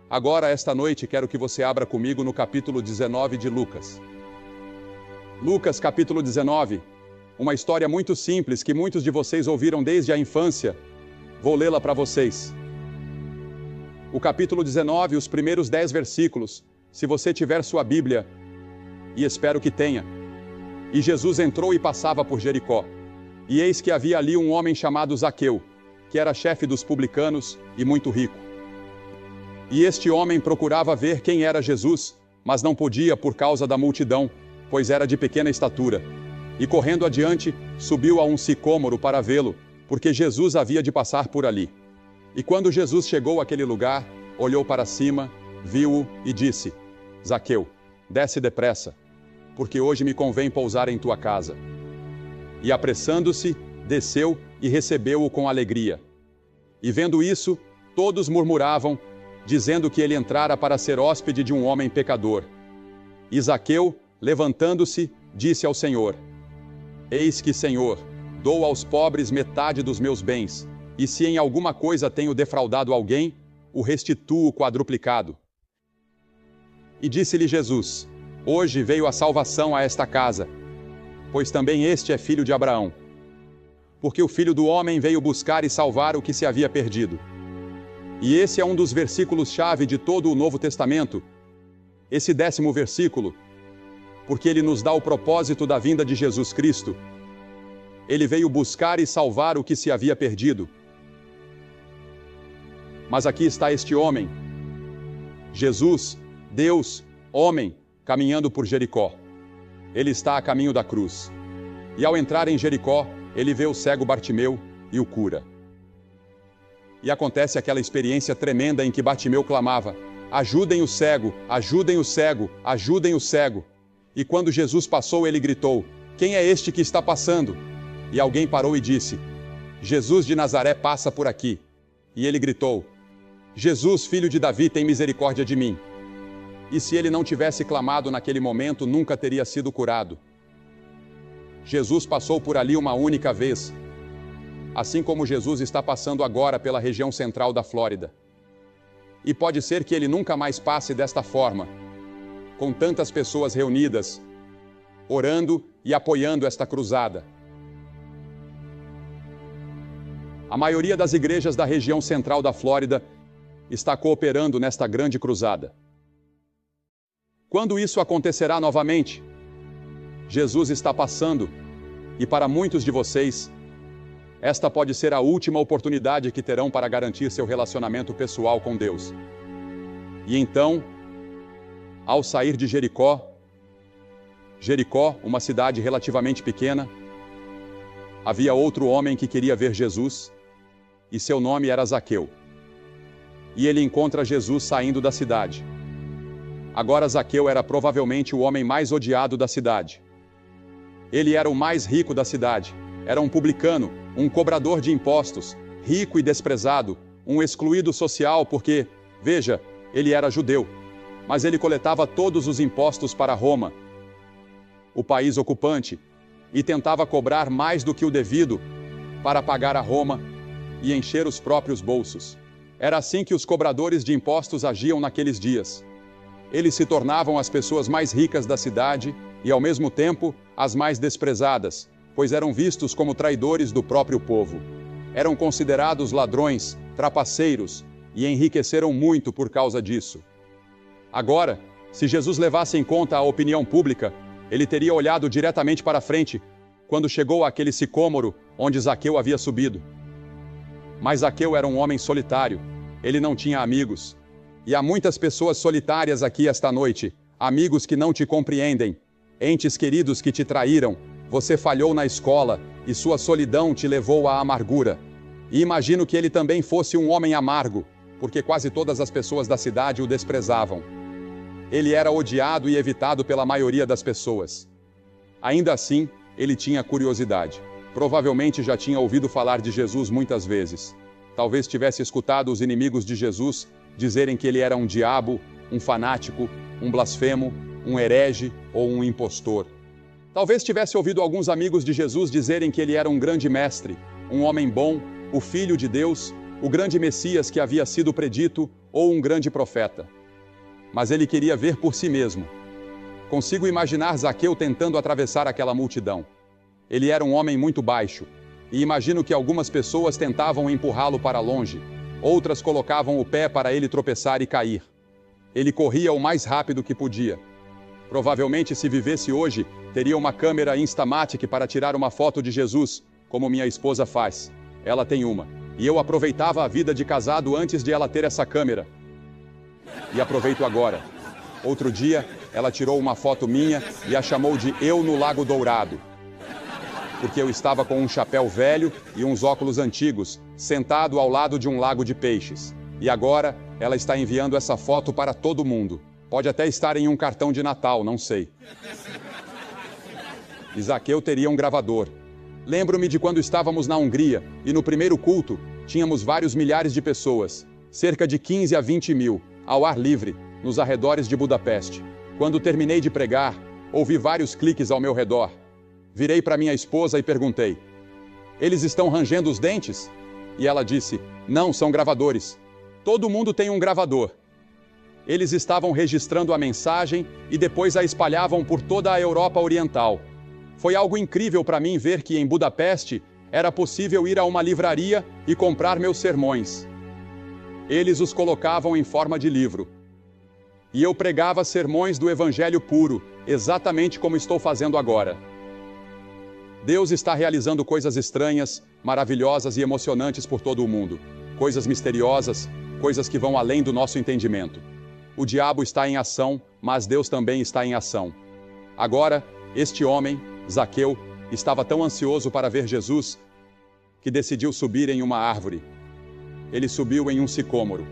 Agora, esta noite, quero que você abra comigo no capítulo 19 de Lucas. Lucas, capítulo 19, uma história muito simples que muitos de vocês ouviram desde a infância. Vou lê-la para vocês. O capítulo 19, os primeiros 10 versículos, se você tiver sua Bíblia, e espero que tenha. E Jesus entrou e passava por Jericó. E eis que havia ali um homem chamado Zaqueu, que era chefe dos publicanos e muito rico. E este homem procurava ver quem era Jesus, mas não podia por causa da multidão, pois era de pequena estatura. E correndo adiante, subiu a um sicômoro para vê-lo, porque Jesus havia de passar por ali. E quando Jesus chegou àquele lugar, olhou para cima, viu-o e disse: Zaqueu, desce depressa, porque hoje me convém pousar em tua casa. E apressando-se, desceu e recebeu-o com alegria. E vendo isso, todos murmuravam, dizendo que ele entrara para ser hóspede de um homem pecador. E Zaqueu, levantando-se, disse ao Senhor: Eis que, Senhor, dou aos pobres metade dos meus bens, e se em alguma coisa tenho defraudado alguém, o restituo quadruplicado. E disse-lhe Jesus: Hoje veio a salvação a esta casa, pois também este é filho de Abraão. Porque o Filho do Homem veio buscar e salvar o que se havia perdido. E esse é um dos versículos-chave de todo o Novo Testamento, esse 10º versículo, porque ele nos dá o propósito da vinda de Jesus Cristo. Ele veio buscar e salvar o que se havia perdido. Mas aqui está este homem, Jesus, Deus, homem, caminhando por Jericó. Ele está a caminho da cruz. E ao entrar em Jericó, ele vê o cego Bartimeu e o cura. E acontece aquela experiência tremenda em que Bartimeu clamava: ajudem o cego, ajudem o cego, ajudem o cego. E quando Jesus passou, ele gritou: quem é este que está passando? E alguém parou e disse: Jesus de Nazaré passa por aqui. E ele gritou: Jesus, filho de Davi, tem misericórdia de mim. E se ele não tivesse clamado naquele momento, nunca teria sido curado. Jesus passou por ali uma única vez, assim como Jesus está passando agora pela região central da Flórida. E pode ser que ele nunca mais passe desta forma, com tantas pessoas reunidas, orando e apoiando esta cruzada. A maioria das igrejas da região central da Flórida está cooperando nesta grande cruzada. Quando isso acontecerá novamente? Jesus está passando, e para muitos de vocês, esta pode ser a última oportunidade que terão para garantir seu relacionamento pessoal com Deus. E então, ao sair de Jericó, uma cidade relativamente pequena, havia outro homem que queria ver Jesus, e seu nome era Zaqueu. E ele encontra Jesus saindo da cidade. Agora Zaqueu era provavelmente o homem mais odiado da cidade. Ele era o mais rico da cidade, era um publicano, um cobrador de impostos, rico e desprezado, um excluído social porque, veja, ele era judeu, mas ele coletava todos os impostos para Roma, o país ocupante, e tentava cobrar mais do que o devido para pagar a Roma e encher os próprios bolsos. Era assim que os cobradores de impostos agiam naqueles dias. Eles se tornavam as pessoas mais ricas da cidade e, ao mesmo tempo, as mais desprezadas, pois eram vistos como traidores do próprio povo. Eram considerados ladrões, trapaceiros, e enriqueceram muito por causa disso. Agora, se Jesus levasse em conta a opinião pública, ele teria olhado diretamente para frente, quando chegou àquele sicômoro onde Zaqueu havia subido. Mas Zaqueu era um homem solitário, ele não tinha amigos. E há muitas pessoas solitárias aqui esta noite, amigos que não te compreendem, entes queridos que te traíram, você falhou na escola e sua solidão te levou à amargura. E imagino que ele também fosse um homem amargo, porque quase todas as pessoas da cidade o desprezavam. Ele era odiado e evitado pela maioria das pessoas. Ainda assim, ele tinha curiosidade. Provavelmente já tinha ouvido falar de Jesus muitas vezes. Talvez tivesse escutado os inimigos de Jesus dizerem que ele era um diabo, um fanático, um blasfemo, um herege ou um impostor. Talvez tivesse ouvido alguns amigos de Jesus dizerem que ele era um grande mestre, um homem bom, o Filho de Deus, o grande Messias que havia sido predito ou um grande profeta. Mas ele queria ver por si mesmo. Consigo imaginar Zaqueu tentando atravessar aquela multidão. Ele era um homem muito baixo, e imagino que algumas pessoas tentavam empurrá-lo para longe, outras colocavam o pé para ele tropeçar e cair. Ele corria o mais rápido que podia. Provavelmente, se vivesse hoje, teria uma câmera Instamatic para tirar uma foto de Jesus, como minha esposa faz. Ela tem uma. E eu aproveitava a vida de casado antes de ela ter essa câmera. E aproveito agora. Outro dia, ela tirou uma foto minha e a chamou de Eu no Lago Dourado. Porque eu estava com um chapéu velho e uns óculos antigos, sentado ao lado de um lago de peixes. E agora, ela está enviando essa foto para todo mundo. Pode até estar em um cartão de Natal, não sei. E Zaqueu teria um gravador. Lembro-me de quando estávamos na Hungria, e no primeiro culto, tínhamos vários milhares de pessoas, cerca de 15 a 20 mil, ao ar livre, nos arredores de Budapeste. Quando terminei de pregar, ouvi vários cliques ao meu redor. Virei para minha esposa e perguntei: eles estão rangendo os dentes? E ela disse: não, são gravadores. Todo mundo tem um gravador. Eles estavam registrando a mensagem e depois a espalhavam por toda a Europa Oriental. Foi algo incrível para mim ver que em Budapeste era possível ir a uma livraria e comprar meus sermões. Eles os colocavam em forma de livro. E eu pregava sermões do Evangelho puro, exatamente como estou fazendo agora. Deus está realizando coisas estranhas, maravilhosas e emocionantes por todo o mundo. Coisas misteriosas, coisas que vão além do nosso entendimento. O diabo está em ação, mas Deus também está em ação. Agora, este homem, Zaqueu, estava tão ansioso para ver Jesus que decidiu subir em uma árvore. Ele subiu em um sicômoro.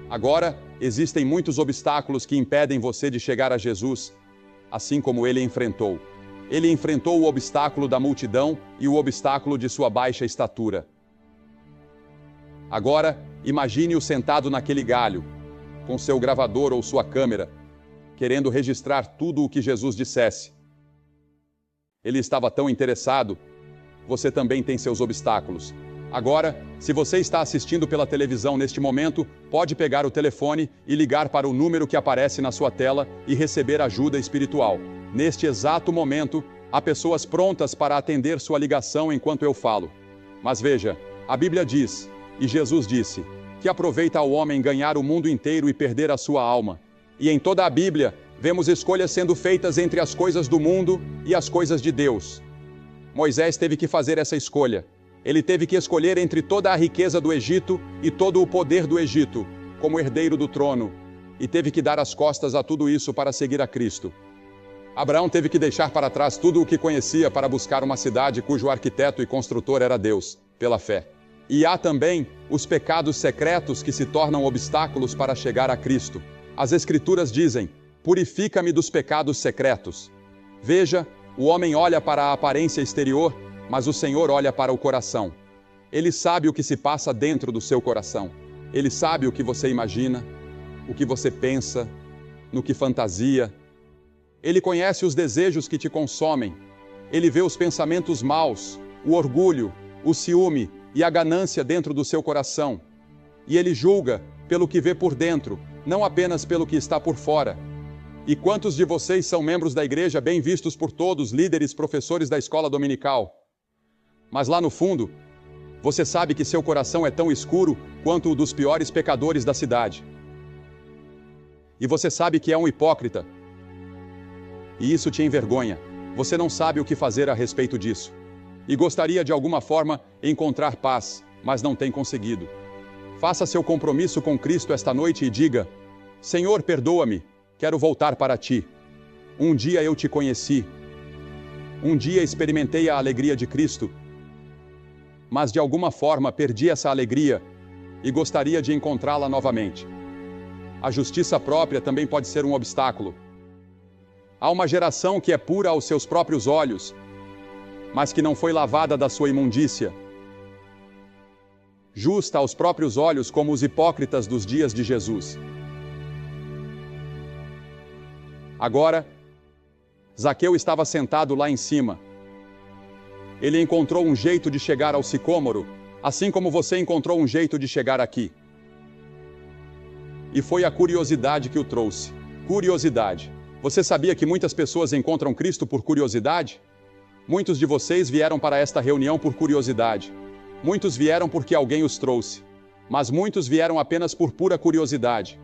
Agora, existem muitos obstáculos que impedem você de chegar a Jesus, assim como ele enfrentou. Ele enfrentou o obstáculo da multidão e o obstáculo de sua baixa estatura. Agora, imagine-o sentado naquele galho, com seu gravador ou sua câmera, querendo registrar tudo o que Jesus dissesse. Ele estava tão interessado. Você também tem seus obstáculos. Agora, se você está assistindo pela televisão neste momento, pode pegar o telefone e ligar para o número que aparece na sua tela e receber ajuda espiritual. Neste exato momento, há pessoas prontas para atender sua ligação enquanto eu falo. Mas veja, a Bíblia diz, e Jesus disse, que aproveita ao homem ganhar o mundo inteiro e perder a sua alma. E em toda a Bíblia, vemos escolhas sendo feitas entre as coisas do mundo e as coisas de Deus. Moisés teve que fazer essa escolha. Ele teve que escolher entre toda a riqueza do Egito e todo o poder do Egito, como herdeiro do trono, e teve que dar as costas a tudo isso para seguir a Cristo. Abraão teve que deixar para trás tudo o que conhecia para buscar uma cidade cujo arquiteto e construtor era Deus, pela fé. E há também os pecados secretos que se tornam obstáculos para chegar a Cristo. As Escrituras dizem: purifica-me dos pecados secretos. Veja, o homem olha para a aparência exterior, mas o Senhor olha para o coração. Ele sabe o que se passa dentro do seu coração. Ele sabe o que você imagina, o que você pensa, no que fantasia. Ele conhece os desejos que te consomem. Ele vê os pensamentos maus, o orgulho, o ciúme e a ganância dentro do seu coração. E ele julga pelo que vê por dentro, não apenas pelo que está por fora. E quantos de vocês são membros da igreja bem vistos por todos, líderes, professores da escola dominical? Mas lá no fundo, você sabe que seu coração é tão escuro quanto o dos piores pecadores da cidade. E você sabe que é um hipócrita. E isso te envergonha. Você não sabe o que fazer a respeito disso. E gostaria de alguma forma encontrar paz, mas não tem conseguido. Faça seu compromisso com Cristo esta noite e diga: Senhor, perdoa-me, quero voltar para ti. Um dia eu te conheci. Um dia experimentei a alegria de Cristo, mas de alguma forma perdi essa alegria e gostaria de encontrá-la novamente. A justiça própria também pode ser um obstáculo. Há uma geração que é pura aos seus próprios olhos, mas que não foi lavada da sua imundícia. Justa aos próprios olhos como os hipócritas dos dias de Jesus. Agora, Zaqueu estava sentado lá em cima. Ele encontrou um jeito de chegar ao sicômoro Assim como você encontrou um jeito de chegar aqui. E foi a curiosidade que o trouxe. Curiosidade. Você sabia que muitas pessoas encontram Cristo por curiosidade? Muitos de vocês vieram para esta reunião por curiosidade. Muitos vieram porque alguém os trouxe. Mas muitos vieram apenas por pura curiosidade.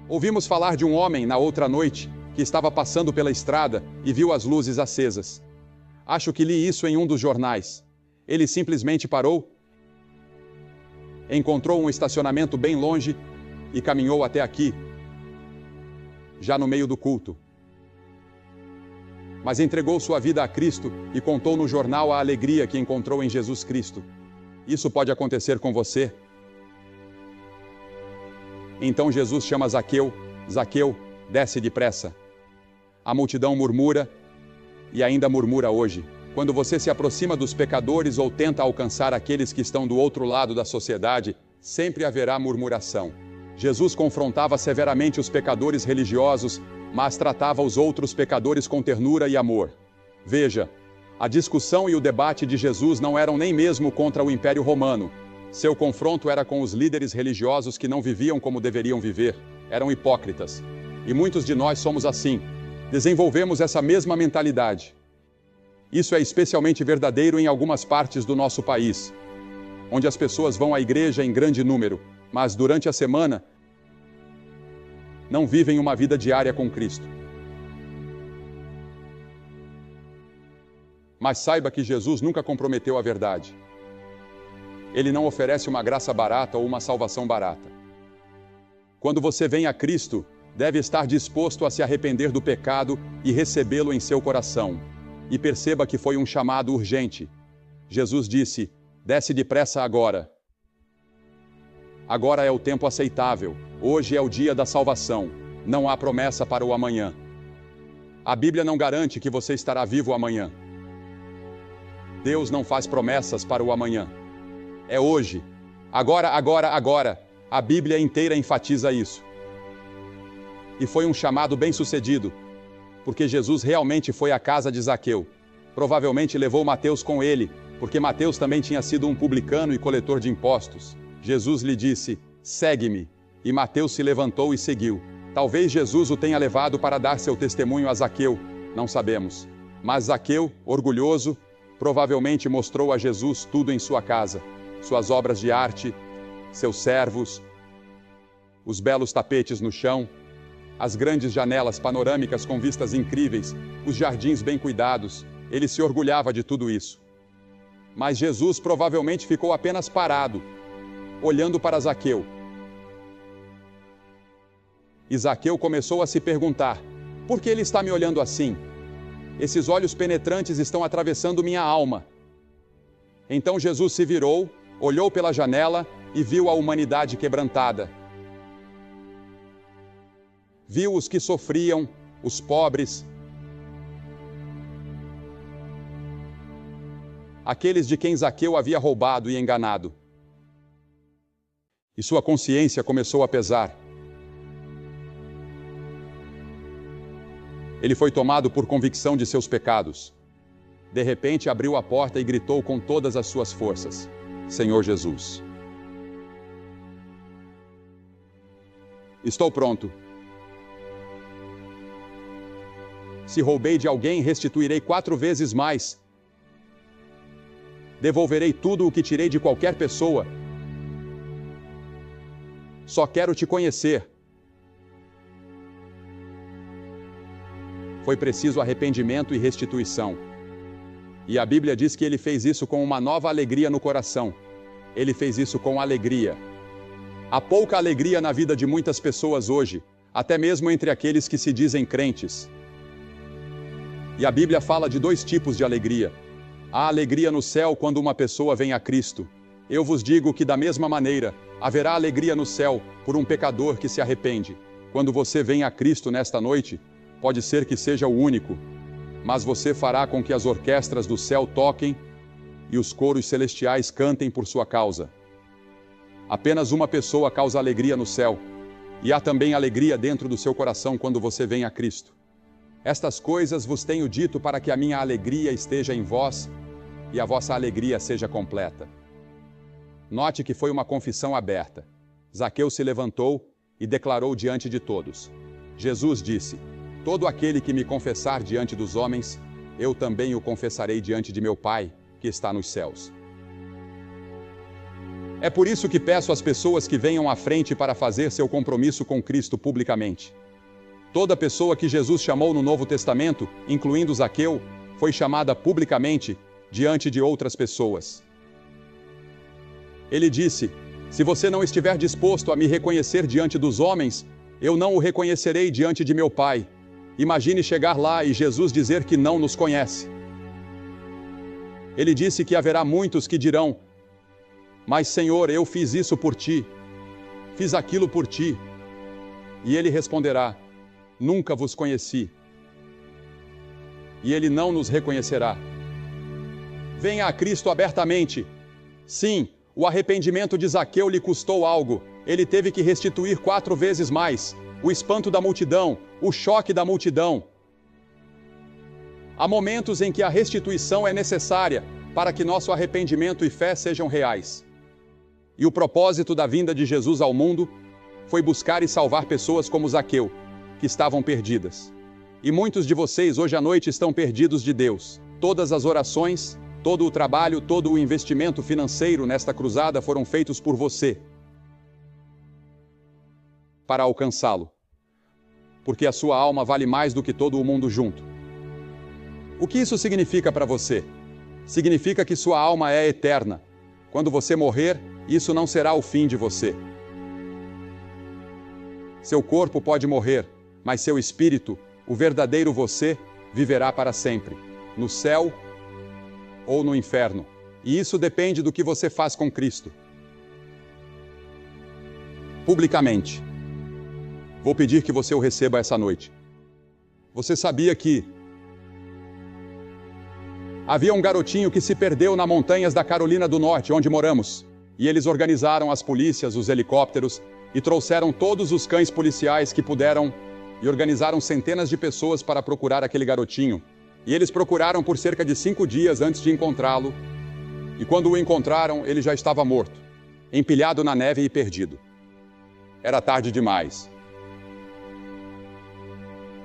Ouvimos falar de um homem na outra noite que estava passando pela estrada e viu as luzes acesas. Acho que li isso em um dos jornais. Ele simplesmente parou, encontrou um estacionamento bem longe e caminhou até aqui, já no meio do culto. Mas entregou sua vida a Cristo e contou no jornal a alegria que encontrou em Jesus Cristo. Isso pode acontecer com você? Então Jesus chama Zaqueu. Zaqueu, desce depressa. A multidão murmura e ainda murmura hoje. Quando você se aproxima dos pecadores ou tenta alcançar aqueles que estão do outro lado da sociedade, sempre haverá murmuração. Jesus confrontava severamente os pecadores religiosos, mas tratava os outros pecadores com ternura e amor. Veja, a discussão e o debate de Jesus não eram nem mesmo contra o Império Romano. Seu confronto era com os líderes religiosos que não viviam como deveriam viver, eram hipócritas. E muitos de nós somos assim. Desenvolvemos essa mesma mentalidade. Isso é especialmente verdadeiro em algumas partes do nosso país, onde as pessoas vão à igreja em grande número, mas durante a semana não vivem uma vida diária com Cristo. Mas saiba que Jesus nunca comprometeu a verdade. Ele não oferece uma graça barata ou uma salvação barata. Quando você vem a Cristo, deve estar disposto a se arrepender do pecado e recebê-lo em seu coração. E perceba que foi um chamado urgente. Jesus disse: desce depressa agora. Agora é o tempo aceitável. Hoje é o dia da salvação. Não há promessa para o amanhã. A Bíblia não garante que você estará vivo amanhã. Deus não faz promessas para o amanhã. É hoje. Agora, agora, agora. A Bíblia inteira enfatiza isso. E foi um chamado bem-sucedido, porque Jesus realmente foi à casa de Zaqueu. Provavelmente levou Mateus com ele, porque Mateus também tinha sido um publicano e coletor de impostos. Jesus lhe disse: segue-me. E Mateus se levantou e seguiu. Talvez Jesus o tenha levado para dar seu testemunho a Zaqueu, não sabemos. Mas Zaqueu, orgulhoso, provavelmente mostrou a Jesus tudo em sua casa. Suas obras de arte, seus servos, os belos tapetes no chão, as grandes janelas panorâmicas com vistas incríveis, os jardins bem cuidados. Ele se orgulhava de tudo isso. Mas Jesus provavelmente ficou apenas parado, olhando para Zaqueu. E Zaqueu começou a se perguntar: por que ele está me olhando assim? Esses olhos penetrantes estão atravessando minha alma. Então Jesus se virou, olhou pela janela e viu a humanidade quebrantada. Viu os que sofriam, os pobres, aqueles de quem Zaqueu havia roubado e enganado. E sua consciência começou a pesar. Ele foi tomado por convicção de seus pecados. De repente abriu a porta e gritou com todas as suas forças: Senhor Jesus, estou pronto. Se roubei de alguém, restituirei 4 vezes mais. Devolverei tudo o que tirei de qualquer pessoa. Só quero te conhecer. Foi preciso arrependimento e restituição. E a Bíblia diz que ele fez isso com uma nova alegria no coração. Ele fez isso com alegria. Há pouca alegria na vida de muitas pessoas hoje, até mesmo entre aqueles que se dizem crentes. E a Bíblia fala de 2 tipos de alegria. Há alegria no céu quando uma pessoa vem a Cristo. Eu vos digo que da mesma maneira, haverá alegria no céu por um pecador que se arrepende. Quando você vem a Cristo nesta noite, pode ser que seja o único, mas você fará com que as orquestras do céu toquem e os coros celestiais cantem por sua causa. Apenas uma pessoa causa alegria no céu, e há também alegria dentro do seu coração quando você vem a Cristo. Estas coisas vos tenho dito para que a minha alegria esteja em vós e a vossa alegria seja completa. Note que foi uma confissão aberta. Zaqueu se levantou e declarou diante de todos. Jesus disse: todo aquele que me confessar diante dos homens, eu também o confessarei diante de meu Pai, que está nos céus. É por isso que peço às pessoas que venham à frente para fazer seu compromisso com Cristo publicamente. Toda pessoa que Jesus chamou no Novo Testamento, incluindo Zaqueu, foi chamada publicamente diante de outras pessoas. Ele disse: se você não estiver disposto a me reconhecer diante dos homens, eu não o reconhecerei diante de meu Pai. Imagine chegar lá e Jesus dizer que não nos conhece. Ele disse que haverá muitos que dirão: mas Senhor, eu fiz isso por ti, fiz aquilo por ti. E ele responderá: nunca vos conheci. E ele não nos reconhecerá. Venha a Cristo abertamente. Sim, o arrependimento de Zaqueu lhe custou algo. Ele teve que restituir 4 vezes mais. O espanto da multidão, o choque da multidão. Há momentos em que a restituição é necessária para que nosso arrependimento e fé sejam reais. E o propósito da vinda de Jesus ao mundo foi buscar e salvar pessoas como Zaqueu, que estavam perdidas. E muitos de vocês hoje à noite estão perdidos de Deus. Todas as orações, todo o trabalho, todo o investimento financeiro nesta cruzada foram feitos por você para alcançá-lo. Porque a sua alma vale mais do que todo o mundo junto. O que isso significa para você? Significa que sua alma é eterna. Quando você morrer, isso não será o fim de você. Seu corpo pode morrer, mas seu espírito, o verdadeiro você, viverá para sempre, no céu ou no inferno. E isso depende do que você faz com Cristo. Publicamente. Vou pedir que você o receba essa noite. Você sabia que havia um garotinho que se perdeu nas montanhas da Carolina do Norte, onde moramos. E eles organizaram as polícias, os helicópteros, e trouxeram todos os cães policiais que puderam, e organizaram centenas de pessoas para procurar aquele garotinho. E eles procuraram por cerca de 5 dias antes de encontrá-lo. E quando o encontraram, ele já estava morto, empilhado na neve e perdido. Era tarde demais.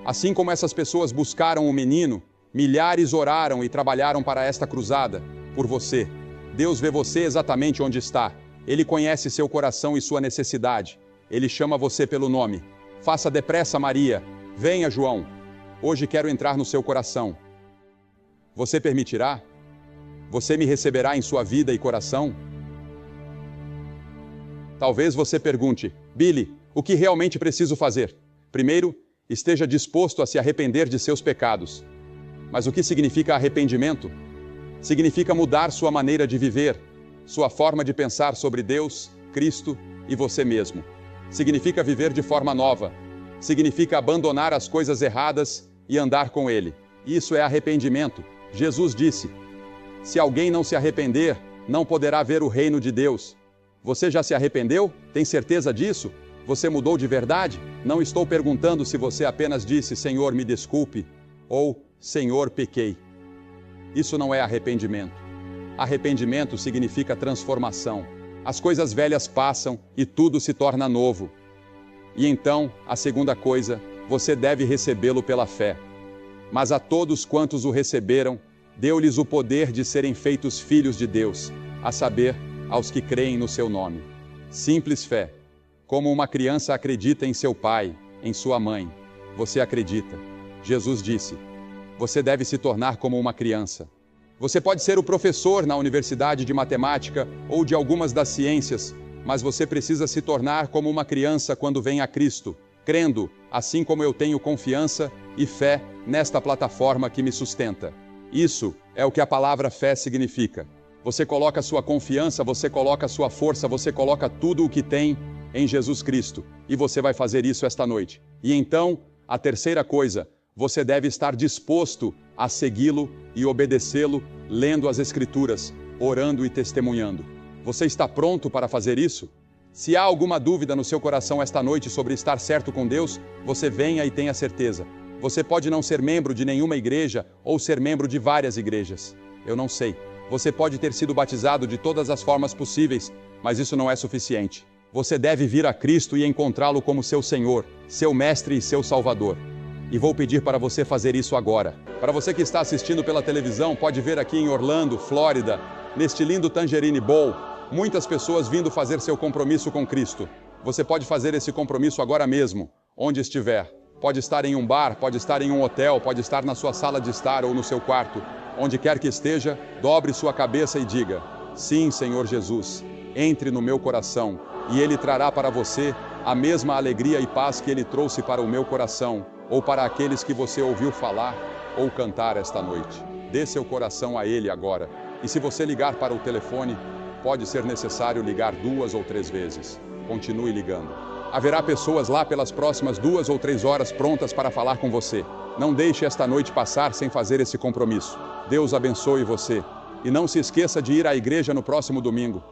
Assim como essas pessoas buscaram o menino, milhares oraram e trabalharam para esta cruzada, por você. Deus vê você exatamente onde está. Ele conhece seu coração e sua necessidade. Ele chama você pelo nome. Faça depressa, Maria. Venha, João. Hoje quero entrar no seu coração. Você permitirá? Você me receberá em sua vida e coração? Talvez você pergunte: Billy, o que realmente preciso fazer? Primeiro, esteja disposto a se arrepender de seus pecados. Mas o que significa arrependimento? Significa mudar sua maneira de viver, sua forma de pensar sobre Deus, Cristo e você mesmo. Significa viver de forma nova. Significa abandonar as coisas erradas e andar com Ele. Isso é arrependimento. Jesus disse: se alguém não se arrepender, não poderá ver o reino de Deus. Você já se arrependeu? Tem certeza disso? Você mudou de verdade? Não estou perguntando se você apenas disse: Senhor, me desculpe, ou Senhor, pequei. Isso não é arrependimento. Arrependimento significa transformação. As coisas velhas passam e tudo se torna novo. E então, a segunda coisa, você deve recebê-lo pela fé. Mas a todos quantos o receberam, deu-lhes o poder de serem feitos filhos de Deus, a saber, aos que creem no seu nome. Simples fé. Como uma criança acredita em seu pai, em sua mãe. Você acredita. Jesus disse: você deve se tornar como uma criança. Você pode ser o professor na universidade de matemática ou de algumas das ciências, mas você precisa se tornar como uma criança quando vem a Cristo, crendo, assim como eu tenho confiança e fé nesta plataforma que me sustenta. Isso é o que a palavra fé significa. Você coloca sua confiança, você coloca sua força, você coloca tudo o que tem em Jesus Cristo. E você vai fazer isso esta noite. E então, a terceira coisa, você deve estar disposto a segui-lo e obedecê-lo, lendo as Escrituras, orando e testemunhando. Você está pronto para fazer isso? Se há alguma dúvida no seu coração esta noite sobre estar certo com Deus, você venha e tenha certeza. Você pode não ser membro de nenhuma igreja ou ser membro de várias igrejas. Eu não sei. Você pode ter sido batizado de todas as formas possíveis, Mas isso não é suficiente. Você deve vir a Cristo e encontrá-lo como seu Senhor, seu Mestre e seu Salvador. E vou pedir para você fazer isso agora. Para você que está assistindo pela televisão, pode ver aqui em Orlando, Flórida, neste lindo Tangerine Bowl, muitas pessoas vindo fazer seu compromisso com Cristo. Você pode fazer esse compromisso agora mesmo, onde estiver. Pode estar em um bar, pode estar em um hotel, pode estar na sua sala de estar ou no seu quarto. Onde quer que esteja, dobre sua cabeça e diga: sim, Senhor Jesus, entre no meu coração, e Ele trará para você a mesma alegria e paz que Ele trouxe para o meu coração, ou para aqueles que você ouviu falar ou cantar esta noite. Dê seu coração a Ele agora. E se você ligar para o telefone, pode ser necessário ligar 2 ou 3 vezes. Continue ligando. Haverá pessoas lá pelas próximas 2 ou 3 horas prontas para falar com você. Não deixe esta noite passar sem fazer esse compromisso. Deus abençoe você. E não se esqueça de ir à igreja no próximo domingo.